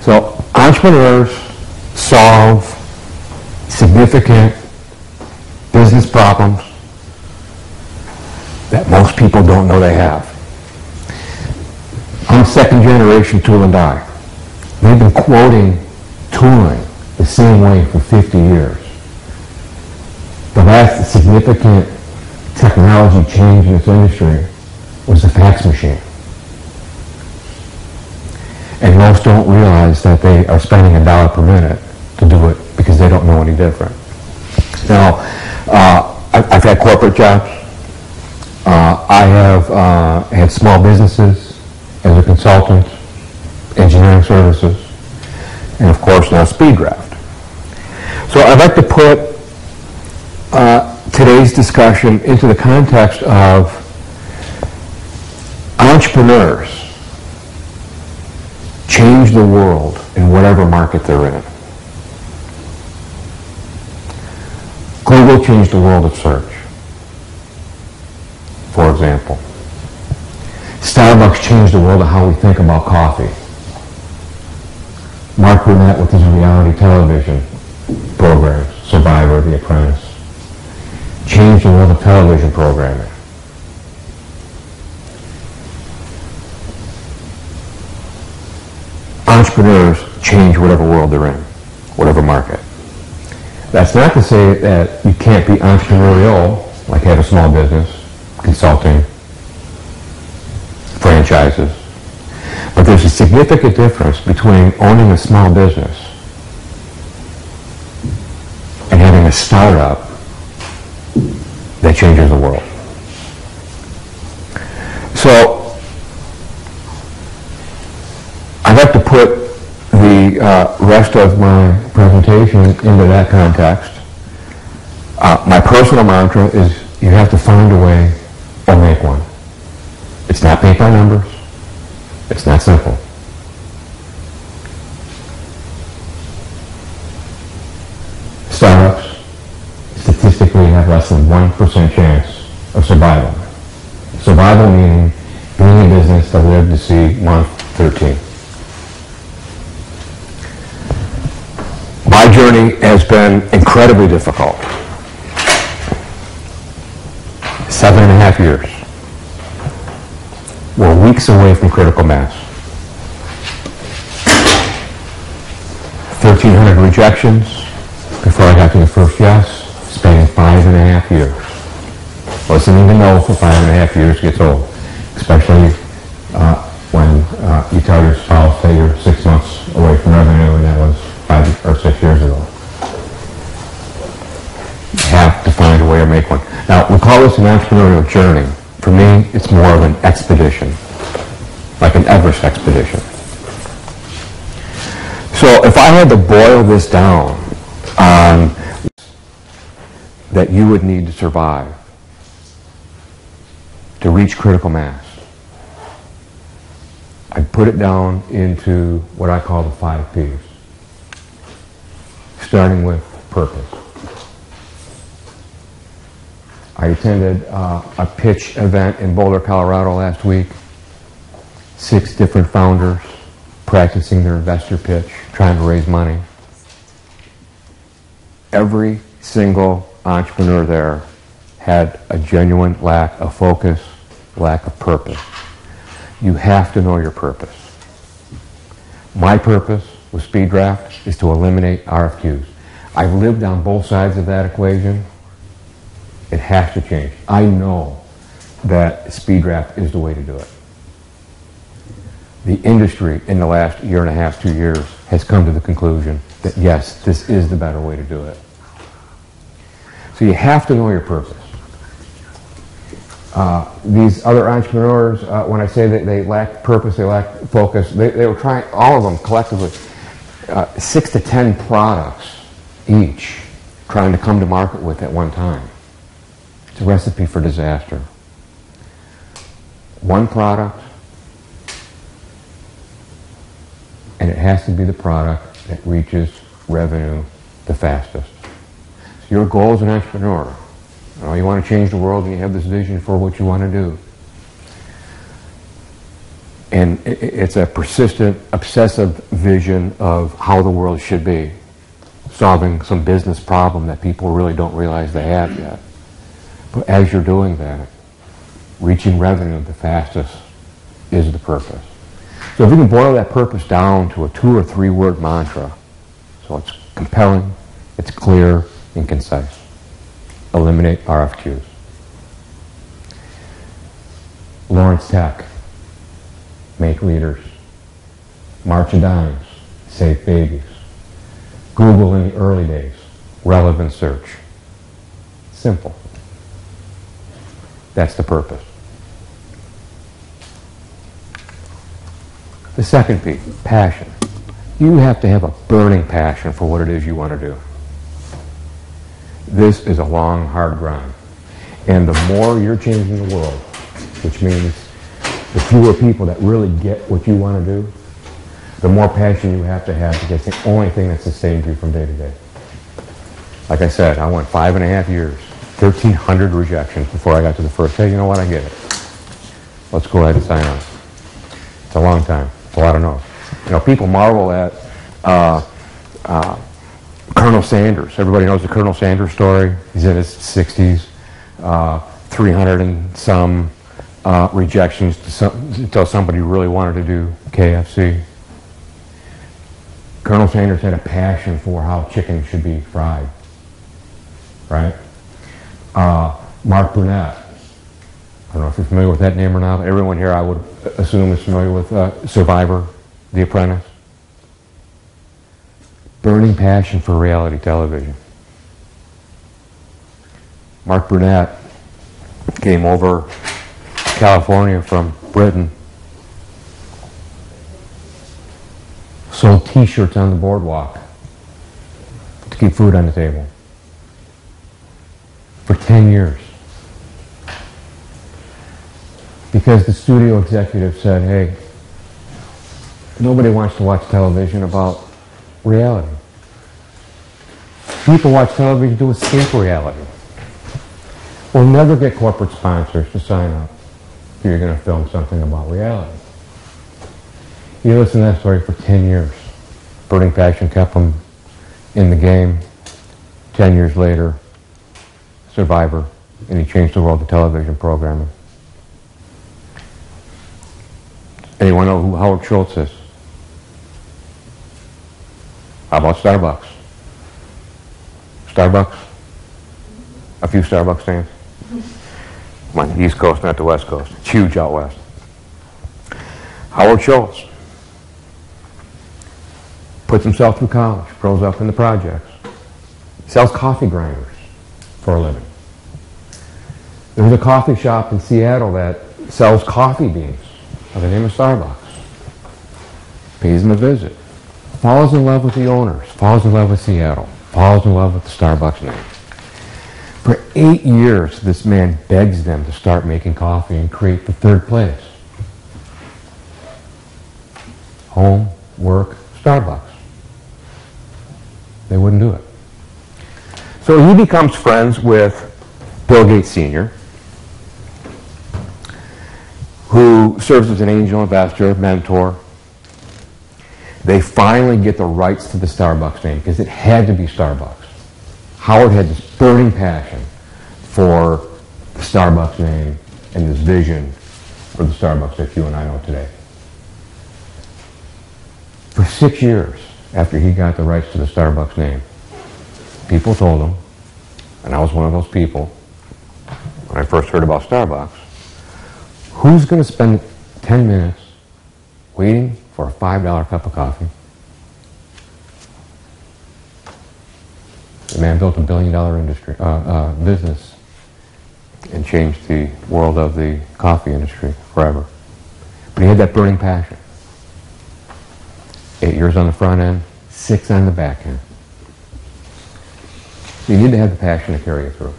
So entrepreneurs solve significant business problems that most people don't know they have. I'm second generation tool and die. We've been quoting tooling the same way for 50 years. The last significant technology change in this industry was the fax machine. And most don't realize that they are spending $1 per minute to do it because they don't know any different. Now, I've had corporate jobs. I have had small businesses as a consultant, engineering services, and of course now SpeedDraft. So I'd like to put today's discussion into the context of entrepreneurs change the world in whatever market they're in. Google changed the world of search, for example. Starbucks changed the world of how we think about coffee. Mark Burnett with his reality television programs, Survivor, The Apprentice, changed the world of television programming. Entrepreneurs change whatever world they're in, whatever market. That's not to say that you can't be entrepreneurial, like have a small business, consulting, franchises. But there's a significant difference between owning a small business and having a startup that changes the world. So I'd like to put the rest of my presentation into that context. My personal mantra is you have to find a way or make one. It's not paint by numbers. It's not simple. Startups statistically have less than 1% chance of survival. Survival meaning being in business to live to see month 13. My journey has been incredibly difficult. 7.5 years. We're weeks away from critical mass. 1,300 rejections before I got to the first yes, spanning 5.5 years. Listening to no for 5.5 years gets old, especially when you tell your spouse that you're 6 months away from revenue, and that was 5 or 6 years ago. You have to find a way to make one. Now, we call this an entrepreneurial journey. For me, it's more of an expedition, like an Everest expedition. So if I had to boil this down on that you would need to survive to reach critical mass, I'd put it down into what I call the 5 Ps, starting with purpose. I attended a pitch event in Boulder, Colorado last week. 6 different founders practicing their investor pitch, trying to raise money. Every single entrepreneur there had a genuine lack of focus, lack of purpose. You have to know your purpose. My purpose with SpeedDraft is to eliminate RFQs. I've lived on both sides of that equation. It has to change. I know that SpeedDraft is the way to do it. The industry in the last 1.5 to 2 years has come to the conclusion that yes, this is the better way to do it. So you have to know your purpose. These other entrepreneurs, when I say that they lack purpose, they lack focus, they were trying, all of them collectively, 6 to 10 products each, trying to come to market with at one time. It's a recipe for disaster. One product, and it has to be the product that reaches revenue the fastest. So your goal as an entrepreneur, you want to change the world and you have this vision for what you want to do. And it's a persistent, obsessive vision of how the world should be, solving some business problem that people really don't realize they have yet. But as you're doing that, reaching revenue the fastest is the purpose. So if you can boil that purpose down to a 2 or 3 word mantra, so it's compelling, it's clear, and concise. Eliminate RFQs. Lawrence Tech, make leaders. March and Dimes, save babies. Google in the early days, relevant search. Simple. That's the purpose. The second P, passion. You have to have a burning passion for what it is you want to do. This is a long, hard grind. And the more you're changing the world, which means the fewer people that really get what you want to do, the more passion you have to get. It's the only thing that sustains you from day to day. Like I said, I went 5.5 years, 1,300 rejections before I got to the first, hey, you know what, I get it. Let's go ahead and sign on. It's a long time. It's a lot of no's. You know, people marvel at Colonel Sanders. Everybody knows the Colonel Sanders story. He's in his 60s, 300 and some rejections until somebody really wanted to do KFC. Colonel Sanders had a passion for how chicken should be fried, right? Mark Burnett. I don't know if you're familiar with that name or not. Everyone here, I would assume, is familiar with Survivor, The Apprentice. Burning passion for reality television. Mark Burnett came over to California from Britain, sold T-shirts on the boardwalk to keep food on the table for 10 years. Because the studio executive said, hey, nobody wants to watch television about reality. People watch television to escape reality. We'll never get corporate sponsors to sign up if you're going to film something about reality. You listen to that story for 10 years. Burning passion kept him in the game. 10 years later, Survivor, and he changed the world of television programming. Anyone know who Howard Schultz is? How about Starbucks? Starbucks? A few Starbucks stands? I'm on the East Coast, not the West Coast. It's huge out west. Howard Schultz puts himself through college, grows up in the projects, sells coffee grinders for a living. There's a coffee shop in Seattle that sells coffee beans by the name of Starbucks. Pays him a visit. Falls in love with the owners. Falls in love with Seattle. Falls in love with the Starbucks name. For 8 years, this man begs them to start making coffee and create the third place. Home, work, Starbucks. They wouldn't do it. So he becomes friends with Bill Gates Sr., who serves as an angel investor, mentor. They finally get the rights to the Starbucks name because it had to be Starbucks. Howard had this burning passion for the Starbucks name and this vision for the Starbucks that you and I know today. For 6 years after he got the rights to the Starbucks name, people told him, and I was one of those people when I first heard about Starbucks, who's going to spend 10 minutes waiting for a $5 cup of coffee? The man built $1 billion industry business and changed the world of the coffee industry forever. But he had that burning passion. 8 years on the front end, 6 on the back end. So you need to have the passion to carry you through.